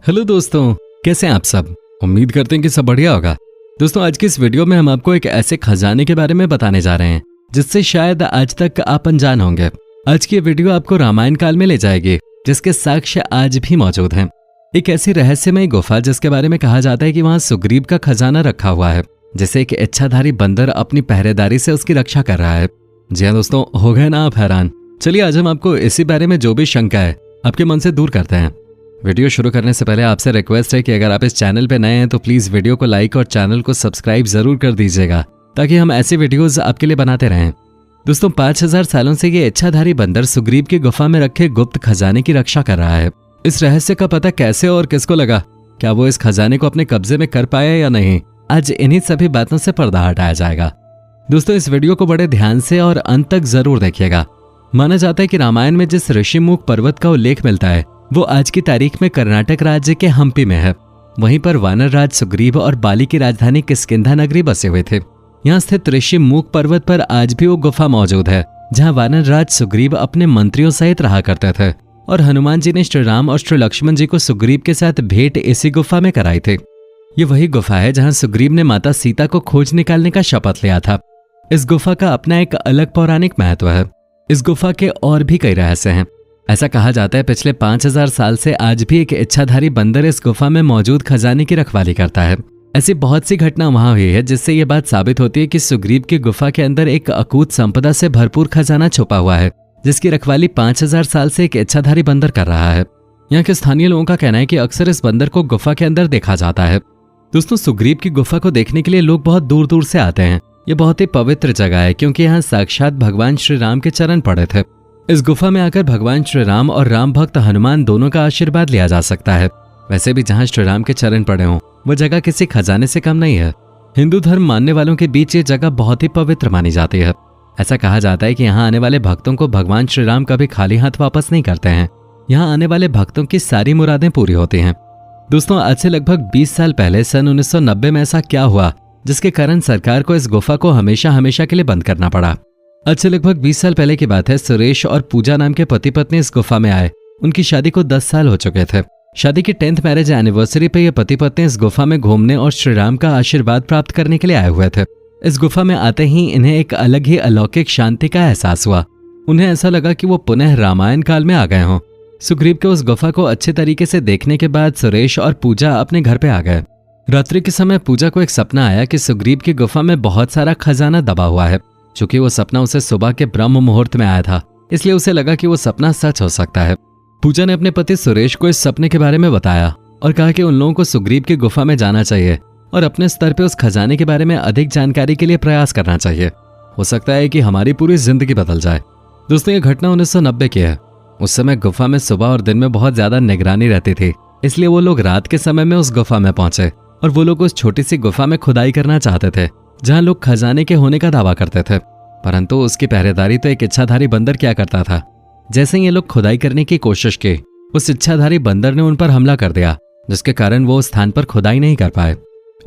Hello दोस्तों, कैसे हैं आप सब। उम्मीद करते हैं कि सब बढ़िया होगा। दोस्तों, आज की इस वीडियो में हम आपको एक ऐसे खजाने के बारे में बताने जा रहे हैं जिससे शायद आज तक आप अनजान होंगे। आज की वीडियो आपको रामायण काल में ले जाएगी, जिसके साक्ष्य आज भी मौजूद हैं। एक ऐसी रहस्यमय गुफा जिसके बारे में कहा जाता है कि वहां सुग्रीव का खजाना रखा हुआ है, जिसे एक इच्छाधारी बंदर अपनी पहरेदारी से उसकी रक्षा कर रहा है। जी हाँ दोस्तों, हो गए ना आप हैरान। चलिए आज हम आपको इसी बारे में जो भी शंका है आपके मन से दूर करते हैं। वीडियो शुरू करने से पहले आपसे रिक्वेस्ट है कि अगर आप इस चैनल पे नए हैं तो प्लीज वीडियो को लाइक और चैनल को सब्सक्राइब जरूर कर दीजिएगा, ताकि हम ऐसे वीडियोस आपके लिए बनाते रहें। दोस्तों, 5000 सालों से ये इच्छाधारी बंदर सुग्रीव की गुफा में रखे गुप्त खजाने की रक्षा कर रहा है। इस रहस्य का पता कैसे और किसको लगा, क्या वो इस खजाने को अपने कब्जे में कर पाया या नहीं, आज इन्हीं सभी बातों से पर्दा हटाया जाएगा। दोस्तों, इस वीडियो को बड़े ध्यान से और अंत तक जरूर देखिएगा। माना जाता है कि रामायण में जिस ऋषिमुख पर्वत का उल्लेख मिलता है वो आज की तारीख में कर्नाटक राज्य के हम्पी में है। वहीं पर वानर राज सुग्रीव और बाली की राजधानी किष्किंधा नगरी बसे हुए थे। यहाँ स्थित ऋषिमुख पर्वत पर आज भी वो गुफा मौजूद है जहाँ वानर राज सुग्रीव अपने मंत्रियों सहित रहा करते थे, और हनुमान जी ने श्री राम और श्री लक्ष्मण जी को सुग्रीव के साथ भेंट इसी गुफा में कराई थी। ये वही गुफा है जहाँ सुग्रीव ने माता सीता को खोज निकालने का शपथ लिया था। इस गुफा का अपना एक अलग पौराणिक महत्व है। इस गुफा के और भी कई रहस्य हैं। ऐसा कहा जाता है पिछले 5000 साल से आज भी एक इच्छाधारी बंदर इस गुफा में मौजूद खजाने की रखवाली करता है। ऐसी बहुत सी घटना वहां हुई है जिससे ये बात साबित होती है कि सुग्रीव की गुफा के अंदर एक अकूत संपदा से भरपूर खजाना छुपा हुआ है, जिसकी रखवाली 5000 साल से एक इच्छाधारी बंदर कर रहा है। यहाँ के स्थानीय लोगों का कहना है कि अक्सर इस बंदर को गुफा के अंदर देखा जाता है। दोस्तों, सुग्रीव की गुफा को देखने के लिए लोग बहुत दूर दूर से आते हैं। ये बहुत ही पवित्र जगह है क्योंकि यहाँ साक्षात भगवान श्री राम के चरण पड़े थे। इस गुफा में आकर भगवान श्री राम और राम भक्त हनुमान दोनों का आशीर्वाद लिया जा सकता है। वैसे भी जहाँ श्री राम के चरण पड़े हों वो जगह किसी खजाने से कम नहीं है। हिंदू धर्म मानने वालों के बीच ये जगह बहुत ही पवित्र मानी जाती है। ऐसा कहा जाता है कि यहाँ आने वाले भक्तों को भगवान श्री राम कभी खाली हाथ वापस नहीं करते हैं। यहाँ आने वाले भक्तों की सारी मुरादें पूरी होती हैं। दोस्तों, आज से लगभग 20 साल पहले सन 1990 में ऐसा क्या हुआ जिसके कारण सरकार को इस गुफा को हमेशा हमेशा के लिए बंद करना पड़ा। आज से लगभग 20 साल पहले की बात है। सुरेश और पूजा नाम के पति पत्नी इस गुफा में आए। उनकी शादी को 10 साल हो चुके थे। शादी की 10th मैरिज एनिवर्सरी पे ये पति पत्नी इस गुफा में घूमने और श्री राम का आशीर्वाद प्राप्त करने के लिए आए हुए थे। इस गुफा में आते ही इन्हें एक अलग ही अलौकिक शांति का एहसास हुआ। उन्हें ऐसा लगा कि वो पुनः रामायण काल में आ गए हों। सुग्रीव के उस गुफा को अच्छे तरीके से देखने के बाद सुरेश और पूजा अपने घर पे आ गए। रात्रि के समय पूजा को एक सपना आया कि सुग्रीव की गुफा में बहुत सारा खजाना दबा हुआ है। चूंकि वो सपना उसे सुबह के ब्रह्म मुहूर्त में आया था, इसलिए उसे लगा कि वो सपना सच हो सकता है। पूजा ने अपने पति सुरेश को इस सपने के बारे में बताया और कहा कि उन लोगों को सुग्रीव की गुफा में जाना चाहिए और अपने स्तर पे उस खजाने के बारे में अधिक जानकारी के लिए प्रयास करना चाहिए। हो सकता है कि हमारी पूरी जिंदगी बदल जाए। दोस्तों, ये घटना 1990 की है। उस समय गुफा में सुबह और दिन में बहुत ज्यादा निगरानी रहती थी, इसलिए वो लोग रात के समय में उस गुफा में पहुंचे और वो लोग उस छोटी सी गुफा में खुदाई करना चाहते थे जहां लोग खजाने के होने का दावा करते थे। परंतु उसकी पहरेदारी तो एक इच्छाधारी बंदर क्या करता था। जैसे ही ये लोग खुदाई करने की कोशिश की, उस इच्छाधारी बंदर ने उन पर हमला कर दिया, जिसके कारण वो उस स्थान पर खुदाई नहीं कर पाए।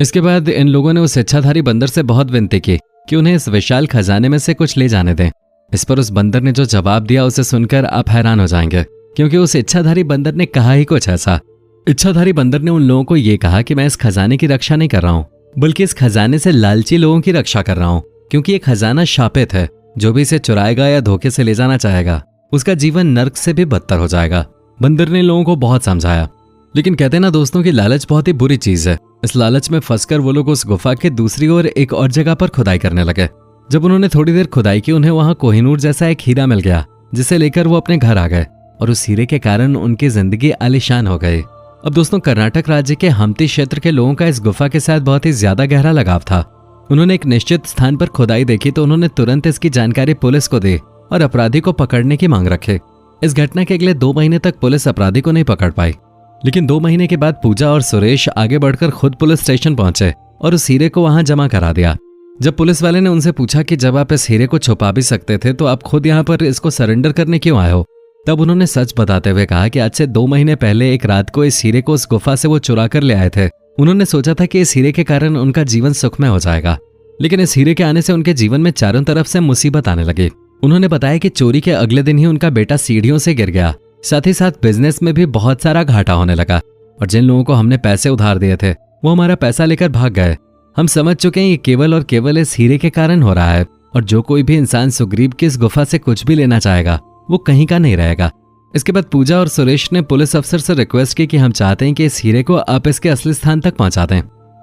इसके बाद इन लोगों ने उस इच्छाधारी बंदर से बहुत विनती की कि उन्हें इस विशाल खजाने में से कुछ ले जाने दें। इस पर उस बंदर ने जो जवाब दिया उसे सुनकर आप हैरान हो जाएंगे, क्योंकि उस इच्छाधारी बंदर ने कहा ही कुछ ऐसा। इच्छाधारी बंदर ने उन लोगों को ये कहा कि मैं इस खजाने की रक्षा नहीं कर रहा हूँ, बल्कि इस खजाने से लालची लोगों की रक्षा कर रहा हूँ, क्योंकि ये खजाना शापित है। जो भी इसे चुराएगा या धोखे से ले जाना चाहेगा उसका जीवन नर्क से भी बदतर हो जाएगा। बंदर ने लोगों को बहुत समझाया, लेकिन कहते हैं ना दोस्तों कि लालच बहुत ही बुरी चीज है। इस लालच में फंसकर वो लोग उस गुफा के दूसरी ओर एक और जगह पर खुदाई करने लगे। जब उन्होंने थोड़ी देर खुदाई की, उन्हें वहां कोहिनूर जैसा एक हीरा मिल गया, जिसे लेकर वो अपने घर आ गए और उस हीरे के कारण उनकी जिंदगी आलीशान हो गई। अब दोस्तों, कर्नाटक राज्य के हम्पी क्षेत्र के लोगों का इस गुफा के साथ बहुत ही ज्यादा गहरा लगाव था। उन्होंने एक निश्चित स्थान पर खुदाई देखी तो उन्होंने तुरंत इसकी जानकारी पुलिस को दी और अपराधी को पकड़ने की मांग रखी। इस घटना के अगले 2 महीने तक पुलिस अपराधी को नहीं पकड़ पाई, लेकिन 2 महीने के बाद पूजा और सुरेश आगे बढ़कर खुद पुलिस स्टेशन पहुंचे और उस हीरे को वहां जमा करा दिया। जब पुलिस वाले ने उनसे पूछा कि जब आप इस हीरे को छुपा भी सकते थे तो आप खुद यहाँ पर इसको सरेंडर करने क्यों आए हो, तब उन्होंने सच बताते हुए कहा कि आज से 2 महीने पहले एक रात को इस हीरे को उस गुफा से वो चुरा कर ले आए थे। उन्होंने सोचा था कि इस हीरे के कारण उनका जीवन सुखमय हो जाएगा, लेकिन इस हीरे के आने से उनके जीवन में चारों तरफ से मुसीबत आने लगी। उन्होंने बताया कि चोरी के अगले दिन ही उनका बेटा सीढ़ियों से गिर गया। साथ ही साथ बिजनेस में भी बहुत सारा घाटा होने लगा। और जिन लोगों को हमने पैसे उधार दिए थे वो हमारा पैसा लेकर भाग गए। हम समझ चुके हैं ये केवल और केवल इस हीरे के कारण हो रहा है, और जो कोई भी इंसान सुग्रीव की इस गुफा से कुछ भी लेना चाहेगा वो कहीं का नहीं रहेगा। इसके बाद पूजा और सुरेश ने पुलिस अफसर से रिक्वेस्ट की कि हम चाहते हैं कि इस हीरे को आप इसके असली स्थान तक पहुंचा दें।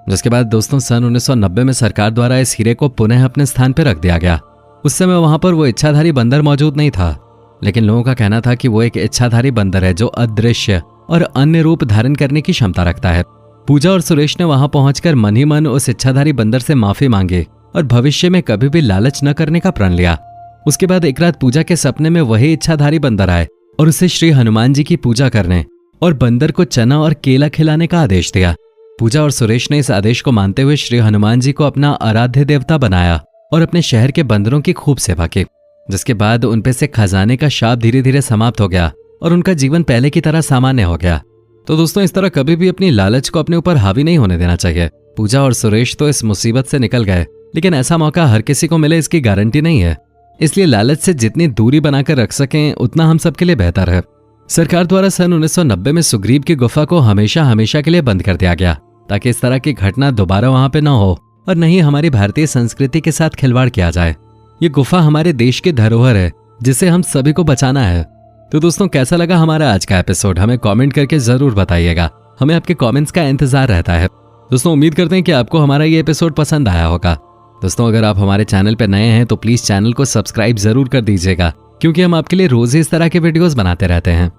जिसके बाद दोस्तों सन 1990 में सरकार द्वारा इस हीरे को पुनः अपने स्थान पर रख दिया गया। उस समय वहां पर वो इच्छाधारी बंदर मौजूद नहीं था, लेकिन लोगों का कहना था कि वो एक इच्छाधारी बंदर है जो अदृश्य और अन्य रूप धारण करने की क्षमता रखता है। पूजा और सुरेश ने वहां पहुंचकर मन ही मन उस इच्छाधारी बंदर से माफी मांगी और भविष्य में कभी भी लालच न करने का प्रण लिया। उसके बाद एक रात पूजा के सपने में वही इच्छाधारी बंदर आए और उसे श्री हनुमान जी की पूजा करने और बंदर को चना और केला खिलाने का आदेश दिया। पूजा और सुरेश ने इस आदेश को मानते हुए श्री हनुमान जी को अपना आराध्य देवता बनाया और अपने शहर के बंदरों की खूब सेवा की। जिसके बाद उनपे से खजाने का शाप धीरे धीरे समाप्त हो गया और उनका जीवन पहले की तरह सामान्य हो गया। तो दोस्तों इस तरह कभी भी अपनी लालच को अपने ऊपर हावी नहीं होने देना चाहिए। पूजा और सुरेश तो इस मुसीबत से निकल गए, लेकिन ऐसा मौका हर किसी को मिले इसकी गारंटी नहीं है। इसलिए लालच से जितनी दूरी बनाकर रख सकें उतना हम सबके लिए बेहतर है। सरकार द्वारा सन 1990 में सुग्रीव की गुफा को हमेशा हमेशा के लिए बंद कर दिया गया ताकि इस तरह की घटना दोबारा वहां पे न हो और न ही हमारी भारतीय संस्कृति के साथ खिलवाड़ किया जाए। ये गुफा हमारे देश की धरोहर है जिसे हम सभी को बचाना है। तो दोस्तों कैसा लगा हमारा आज का एपिसोड हमें कमेंट करके जरूर बताइएगा। हमें आपके कमेंट्स का इंतजार रहता है। दोस्तों उम्मीद करते हैं कि आपको हमारा ये एपिसोड पसंद आया होगा। दोस्तों अगर आप हमारे चैनल पर नए हैं तो प्लीज चैनल को सब्सक्राइब जरूर कर दीजिएगा, क्योंकि हम आपके लिए रोज ही इस तरह के वीडियोस बनाते रहते हैं।